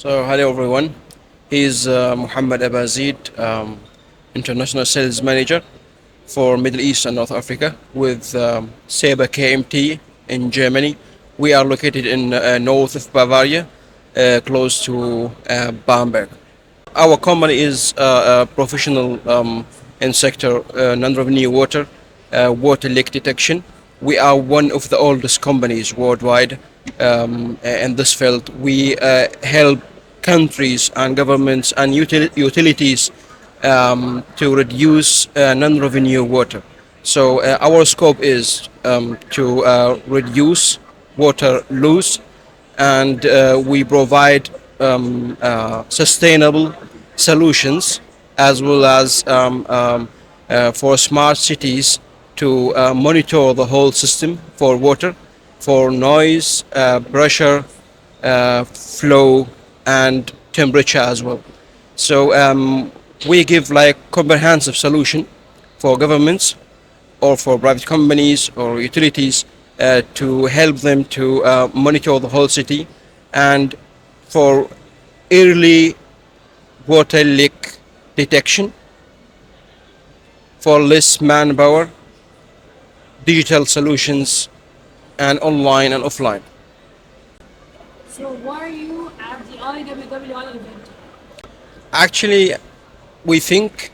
Hello everyone. He's Muhammad Abazid, International Sales Manager for Middle East and North Africa with SebaKMT in Germany. We are located in north of Bavaria, close to Bamberg. Our company is professional in sector non-revenue water, water leak detection. We are one of the oldest companies worldwide in this field. We help countries and governments and utilities to reduce non-revenue water. So our scope is to reduce water loss, and we provide sustainable solutions as well as for smart cities to monitor the whole system for water, for noise, pressure, flow, and temperature as well. So we give like comprehensive solution for governments or for private companies or utilities to help them to monitor the whole city, and for early water leak detection, for less manpower, digital solutions, and online and offline. So why are you at the IWWI event? Actually, we think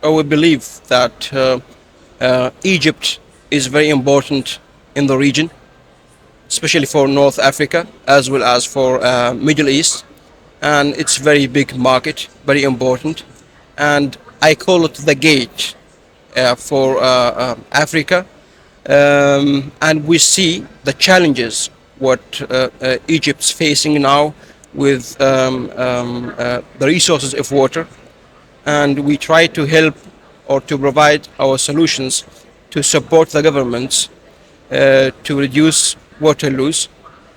or we believe that Egypt is very important in the region, especially for North Africa as well as for Middle East, and it's very big market, very important, and I call it the gate for Africa, and we see the challenges what Egypt's facing now with the resources of water, and we try to help or to provide our solutions to support the governments to reduce water loss.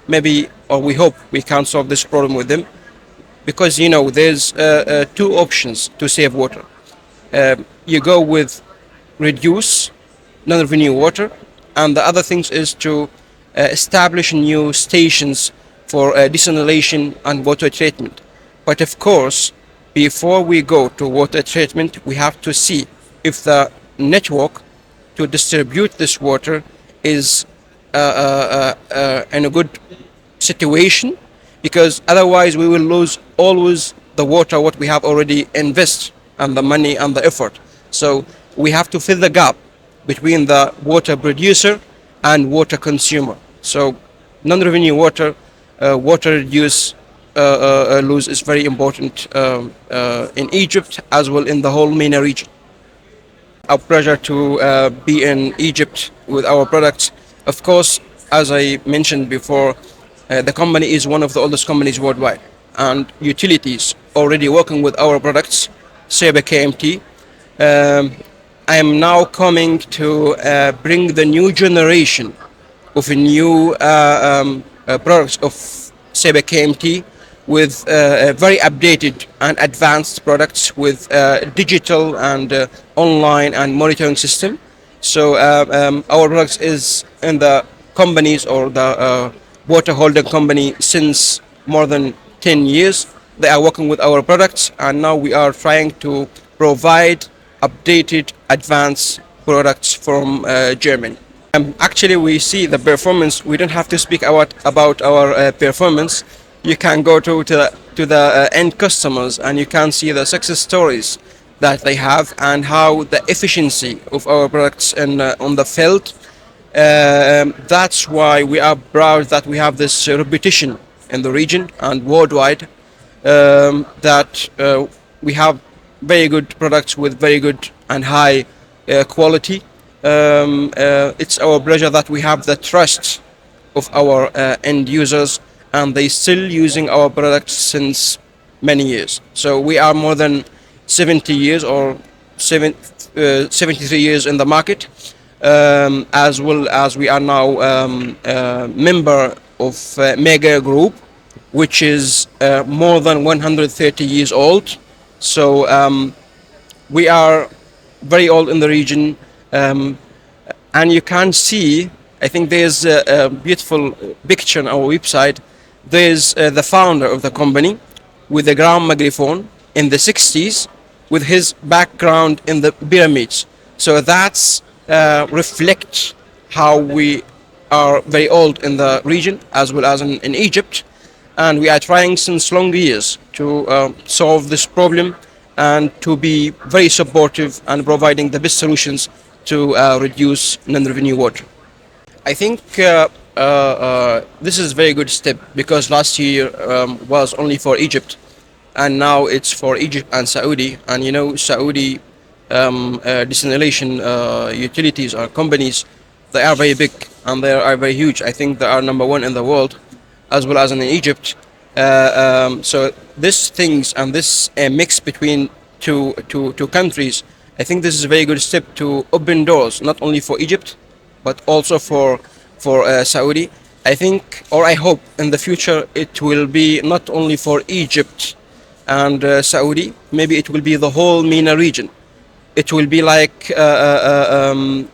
Maybe, or we hope we can solve this problem with them, because there's two options to save water. You go with reduce non-revenue water, and the other things is to establish new stations for desalination and water treatment. But of course, before we go to water treatment, we have to see if the network to distribute this water is in a good situation, because otherwise we will lose always the water what we have already invested and the money and the effort. So we have to fill the gap between the water producer and water consumer. So non-revenue water, water use loss is very important in Egypt as well in the whole MENA region. Our pleasure to be in Egypt with our products. Of course, as I mentioned before, the company is one of the oldest companies worldwide, and utilities already working with our products, SebaKMT. I am now coming to bring the new generation of a new products of SebaKMT with very updated and advanced products with digital and online and monitoring system. So our products is in the companies or the water holding company since more than 10 years. They are working with our products, and now we are trying to provide updated, advanced products from Germany. Actually, we see the performance. We don't have to speak about our performance. You can go to the end customers, and you can see the success stories that they have and how the efficiency of our products on the field. That's why we are proud that we have this reputation in the region and worldwide, that we have very good products with very good and high quality. It's our pleasure that we have the trust of our end users, and they still using our products since many years. So we are more than 70 years or 73 years in the market, as well as we are now member of Megger Group, which is more than 130 years old. So we are very old in the region, and you can see, I think there's a beautiful picture on our website. There's the founder of the company, with the ground microphone in the 60s with his background in the pyramids. So that's reflects how we are very old in the region as well as in Egypt, and we are trying since long years to solve this problem and to be very supportive and providing the best solutions to reduce non-revenue water. I think this is a very good step because last year was only for Egypt, and now it's for Egypt and Saudi. And you know, Saudi desalination utilities or companies, they are very big and they are very huge. I think they are number one in the world, as well as in Egypt. So this things and this mix between two countries, I think this is a very good step to open doors not only for Egypt but also for Saudi. I think, or I hope, in the future it will be not only for Egypt and Saudi. Maybe it will be the whole MENA region. It will be like a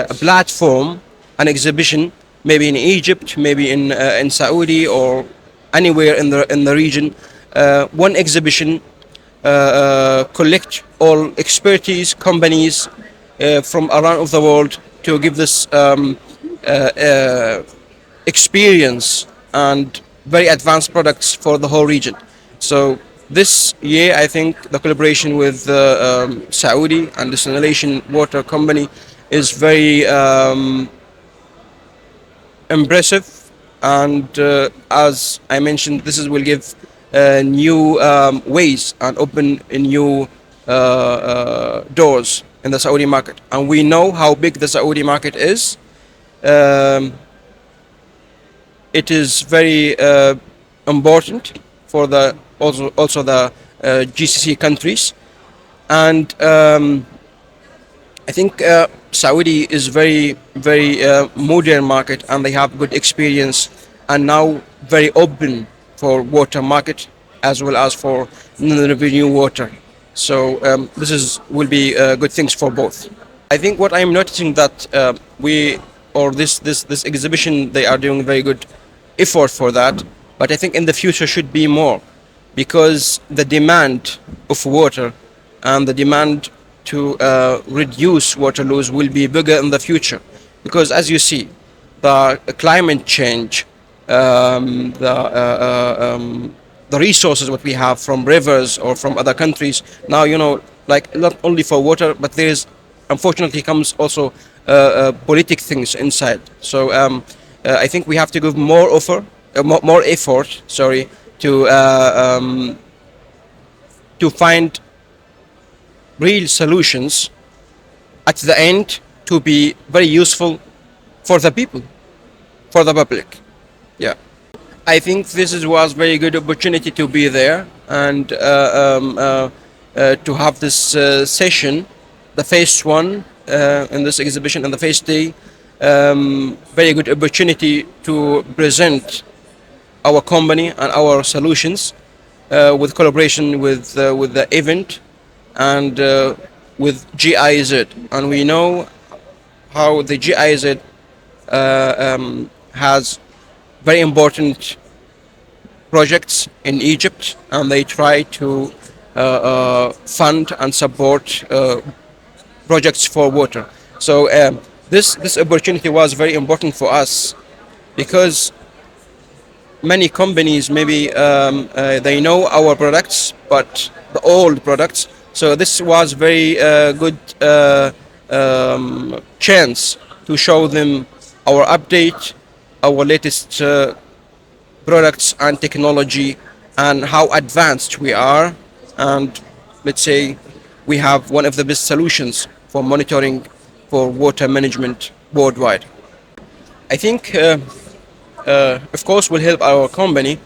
platform, an exhibition, maybe in Egypt, maybe in Saudi or anywhere in the region. One exhibition collect all expertise companies from around of the world to give this experience and very advanced products for the whole region. So this year, I think the collaboration with Saudi and the Desalination Water Company is very impressive, and as I mentioned, will give new ways and open new doors in the Saudi market. And we know how big the Saudi market is. It is very important for the also the GCC countries, and I think Saudi is very modern market, and they have good experience, and now very open for water market as well as for non-revenue water. So will be good things for both. I think what I'm noticing that this exhibition, they are doing very good effort for that, but I think in the future should be more, because the demand of water and the demand to reduce water loss will be bigger in the future, because as you see, the climate change, the resources what we have from rivers or from other countries now, like not only for water, but there is unfortunately comes also politic things inside. So I think we have to give more effort, to find real solutions at the end to be very useful for the people, for the public. Yeah, I think was very good opportunity to be there and to have this session, the phase one in this exhibition and the phase day. Very good opportunity to present our company and our solutions with collaboration with the event and with GIZ. And we know how the GIZ has very important projects in Egypt, and they try to fund and support projects for water. So this opportunity was very important for us, because many companies maybe they know our products, but the old products. So this was very good chance to show them our update, our latest products and technology, and how advanced we are. And let's say we have one of the best solutions for monitoring for water management worldwide. I think, of course, will help our company,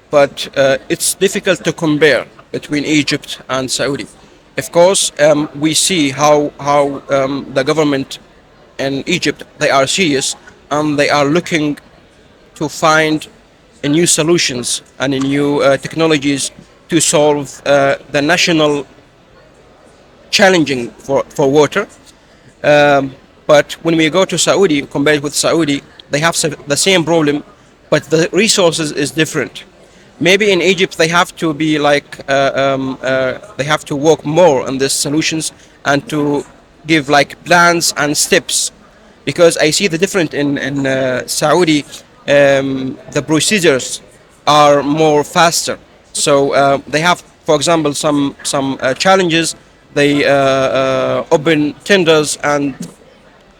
but it's difficult to compare between Egypt and Saudi. Of course, we see how the government in Egypt, they are serious, and they are looking to find new solutions and new technologies to solve the national challenging for water. But when we go to Saudi, compared with Saudi, they have the same problem, but the resources is different. Maybe in Egypt they have to be like they have to work more on these solutions and to give like plans and steps, because I see the different in Saudi. The procedures are more faster, so they have, for example, some challenges. They open tenders, and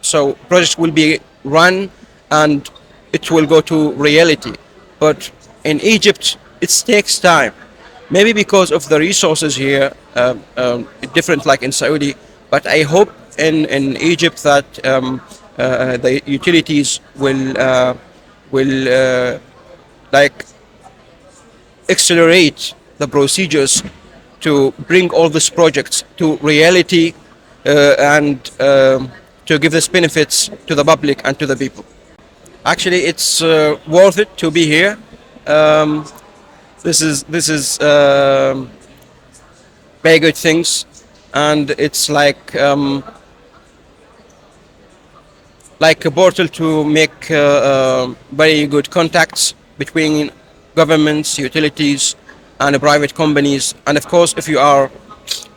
so projects will be run and it will go to reality. But in Egypt it takes time, maybe because of the resources here, different like in Saudi. But I hope in Egypt that the utilities will like accelerate the procedures to bring all these projects to reality, and to give these benefits to the public and to the people. Actually, it's worth it to be here. Um, this is very good things, and it's like a portal to make very good contacts between governments, utilities, and private companies. And of course, if you are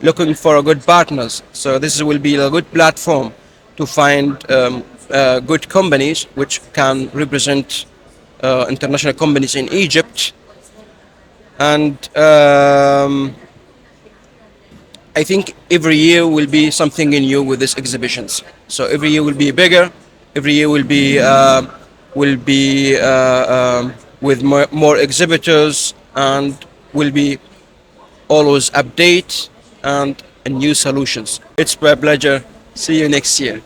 looking for a good partners, so this will be a good platform to find good companies which can represent international companies in Egypt. And I think every year will be something new with these exhibitions. So every year will be bigger. Every year will be with more exhibitors, and will be always update and new solutions. It's my pleasure. See you next year.